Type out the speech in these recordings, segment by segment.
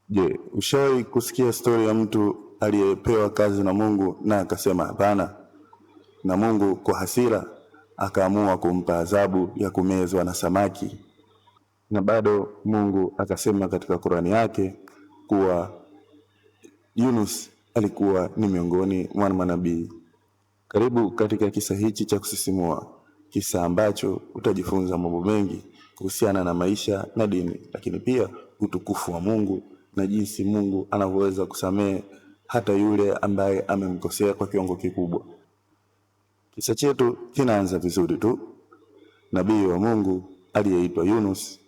Je, ushawahi kusikia stori ya mtu aliyepewa kazi na Mungu na akasema hapana, na Mungu kwa hasira akaamua kumpa adhabu ya kumezwa na samaki? Na bado Mungu akasema katika Qur'ani yake kuwa Yunus alikuwa ni miongoni mwa manabii. Karibu katika kisa hichi cha kusisimua, kisa ambacho utajifunza mambo mengi kuhusiana na maisha na dini, lakini pia utukufu wa Mungu na jinsi Mungu anavyoweza kusamehe hata yule ambaye amemkosea kwa kiwango kikubwa. Kisa chetu kinaanza vizuri tu. Nabii wa Mungu aliyeitwa Yunus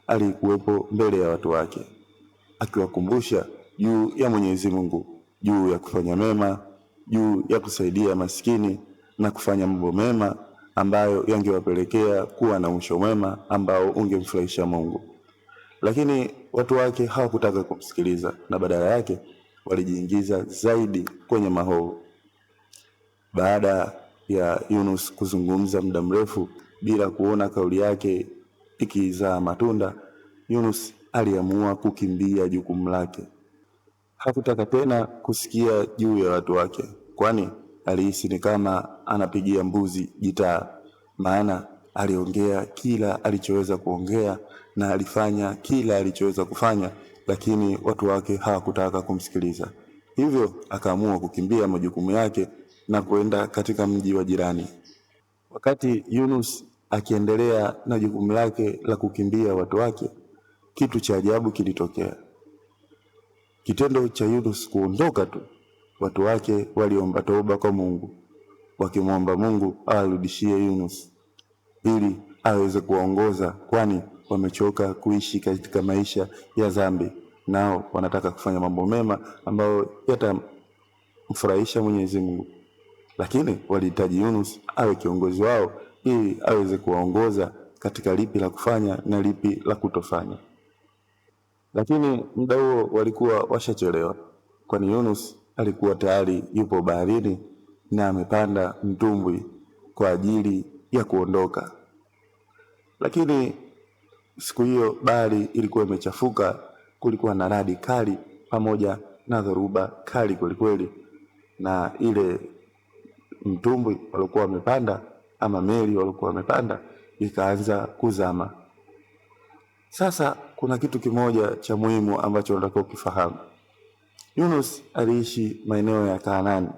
alikuwepo mbele ya watu wake, akiwakumbusha juu ya Mwenyezi Mungu, juu ya kufanya mema, juu ya kusaidia maskini na kufanya mambo mema ambayo yangewapelekea kuwa na mwisho mwema ambao ungemfurahisha Mungu. Lakini watu wake hawakutaka kumsikiliza na badala yake walijiingiza zaidi kwenye mahovu. Baada ya Yunus kuzungumza muda mrefu bila kuona kauli yake ikizaa matunda, Yunus aliamua kukimbia jukumu lake. Hakutaka tena kusikia juu ya watu wake, kwani alihisi ni kama anapigia mbuzi gitaa, maana aliongea kila alichoweza kuongea na alifanya kila alichoweza kufanya, lakini watu wake hawakutaka kumsikiliza. Hivyo akaamua kukimbia majukumu yake na kwenda katika mji wa jirani. Wakati Yunus akiendelea na jukumu lake la kukimbia watu wake, kitu cha ajabu kilitokea. Kitendo cha Yunus kuondoka tu, watu wake waliomba toba kwa Mungu, wakimwomba Mungu awarudishie Yunus ili aweze kuwaongoza, kwani wamechoka kuishi katika maisha ya dhambi, nao wanataka kufanya mambo mema ambayo yatamfurahisha Mwenyezi Mungu. Lakini walihitaji Yunus awe kiongozi wao ili aweze kuwaongoza katika lipi la kufanya na lipi la kutofanya. Lakini muda huo walikuwa washachelewa, kwani Yunus alikuwa tayari yupo baharini na amepanda mtumbwi kwa ajili ya kuondoka. Lakini siku hiyo bahari ilikuwa imechafuka, kulikuwa na radi kali pamoja na dhoruba kali kwelikweli, na ile mtumbwi walikuwa wamepanda ama meli walikuwa wamepanda ikaanza kuzama. Sasa kuna kitu kimoja cha muhimu ambacho unatakiwa kufahamu. Yunus aliishi maeneo ya Kanaani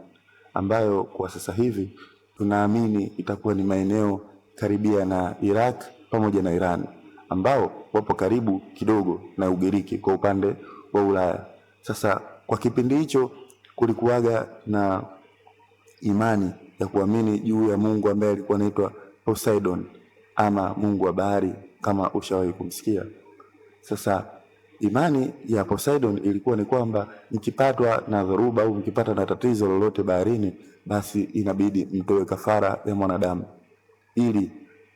ambayo kwa sasa hivi tunaamini itakuwa ni maeneo karibia na Iraq pamoja na Iran, ambao wapo karibu kidogo na Ugiriki kwa upande wa Ulaya. Sasa kwa kipindi hicho kulikuwaga na imani ya kuamini juu ya Mungu ambaye alikuwa anaitwa Poseidon ama Mungu wa bahari, kama ushawahi kumsikia. Sasa imani ya Poseidon ilikuwa ni kwamba mkipatwa na dhoruba au mkipata na tatizo lolote baharini, basi inabidi mtoe kafara ya mwanadamu ili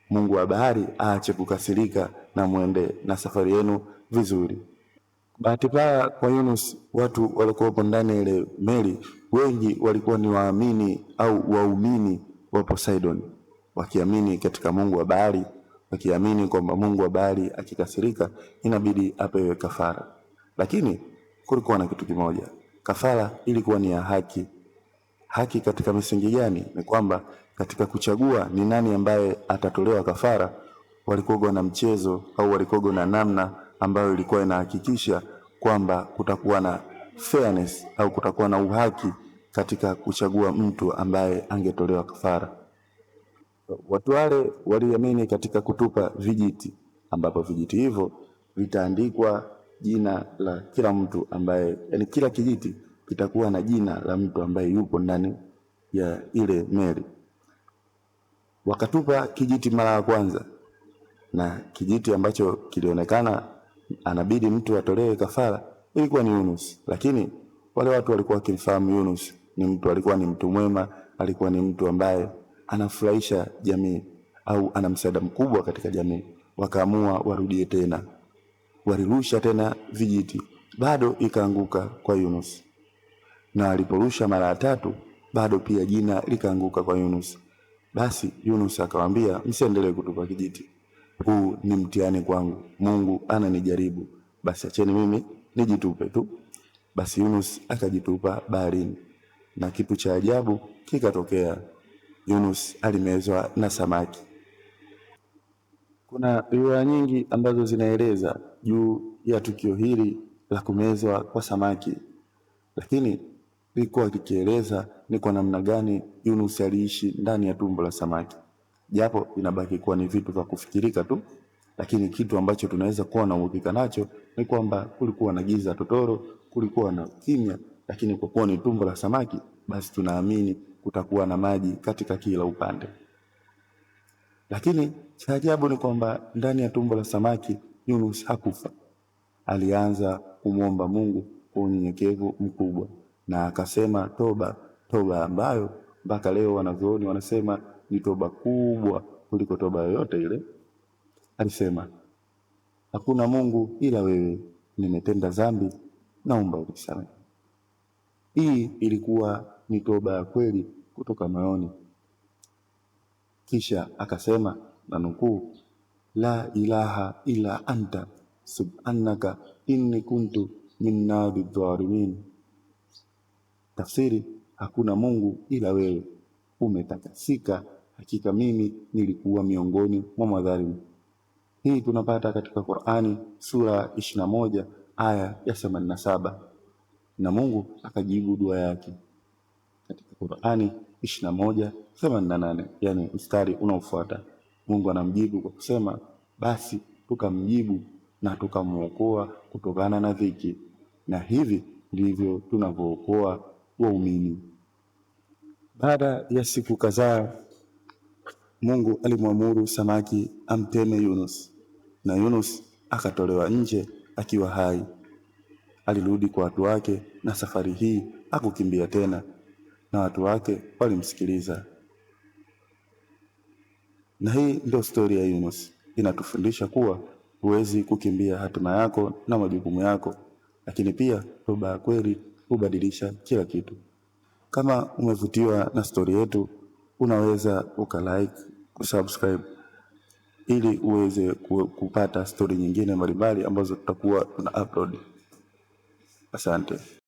Mungu wa bahari aache kukasirika na muende na safari yenu vizuri. Bahati mbaya kwa Yunus, watu walikuwa ndani ya ile meli wengi walikuwa ni waamini au waumini wa Poseidon, wakiamini katika Mungu wa bahari, wakiamini kwamba Mungu wa bahari akikasirika inabidi apewe kafara. Lakini kulikuwa na kitu kimoja, kafara ilikuwa ni ya haki. Haki katika misingi gani? Ni kwamba katika kuchagua ni nani ambaye atatolewa kafara, walikuwa na mchezo au walikuwa na namna ambayo ilikuwa inahakikisha kwamba kutakuwa na fairness au kutakuwa na uhaki katika kuchagua mtu ambaye angetolewa kafara. Watu wale waliamini katika kutupa vijiti, ambapo vijiti hivyo vitaandikwa jina la kila mtu ambaye, yani kila kijiti kitakuwa na jina la mtu ambaye yupo ndani ya ile meli. Wakatupa kijiti mara ya kwanza, na kijiti ambacho kilionekana anabidi mtu atolewe kafara ilikuwa ni Yunus. Lakini wale watu walikuwa wakimfahamu Yunus ni mtu, alikuwa ni mtu mwema, alikuwa ni mtu ambaye anafurahisha jamii au ana msaada mkubwa katika jamii. Wakaamua warudie tena, walirusha tena vijiti, bado ikaanguka kwa Yunus. Na aliporusha mara ya tatu, bado pia jina likaanguka kwa Yunus. Basi Yunus akawaambia, msiendelee kutupa kijiti, huu ni mtihani kwangu, Mungu ananijaribu, basi acheni mimi nijitupe tu. Basi Yunus akajitupa baharini, na kitu cha ajabu kikatokea. Yunus alimezwa na samaki. Kuna riwaya nyingi ambazo zinaeleza juu ya tukio hili la kumezwa kwa samaki, lakini ilikuwa kikieleza ni kwa namna gani Yunus aliishi ndani ya tumbo la samaki. Japo inabaki kuwa ni vitu vya kufikirika tu, lakini kitu ambacho tunaweza kuwa na uhakika nacho ni kwamba kulikuwa na giza totoro, kulikuwa na kimya, lakini kwa kuwa ni tumbo la samaki, basi tunaamini kutakuwa na maji katika kila upande. Lakini cha ajabu ni kwamba ndani ya tumbo la samaki Yunus hakufa. Alianza kumwomba Mungu kwa unyenyekevu mkubwa, na akasema toba ambayo mpaka leo wanavyuoni wanasema ni toba kubwa kuliko toba yoyote ile. Alisema, hakuna Mungu ila wewe, nimetenda dhambi, naomba unisamehe. Hii ilikuwa ni toba ya kweli kutoka moyoni. Kisha akasema, na nukuu, la ilaha illa anta subhanaka inni kuntu minadhi dhalimin. Tafsiri, hakuna Mungu ila wewe, umetakasika, hakika mimi nilikuwa miongoni mwa madhalimu. Hii tunapata katika Qur'ani sura 21 aya ya 87, na Mungu akajibu dua yake katika Qur'ani 21:88, yani mstari unaofuata. Mungu anamjibu kwa kusema, basi tukamjibu na tukamuokoa kutokana na dhiki, na hivi ndivyo tunavyookoa waumini. Baada ya siku kadhaa, Mungu alimwamuru samaki amteme Yunus, na Yunus akatolewa nje akiwa hai. Alirudi kwa watu wake, na safari hii hakukimbia tena, na watu wake walimsikiliza. Na hii ndio stori ya Yunus. Inatufundisha kuwa huwezi kukimbia hatima yako na majukumu yako, lakini pia toba ya kweli hubadilisha kila kitu. Kama umevutiwa na stori yetu, unaweza ukalike, kusubscribe ili uweze kupata stori nyingine mbalimbali ambazo tutakuwa tuna upload. Asante.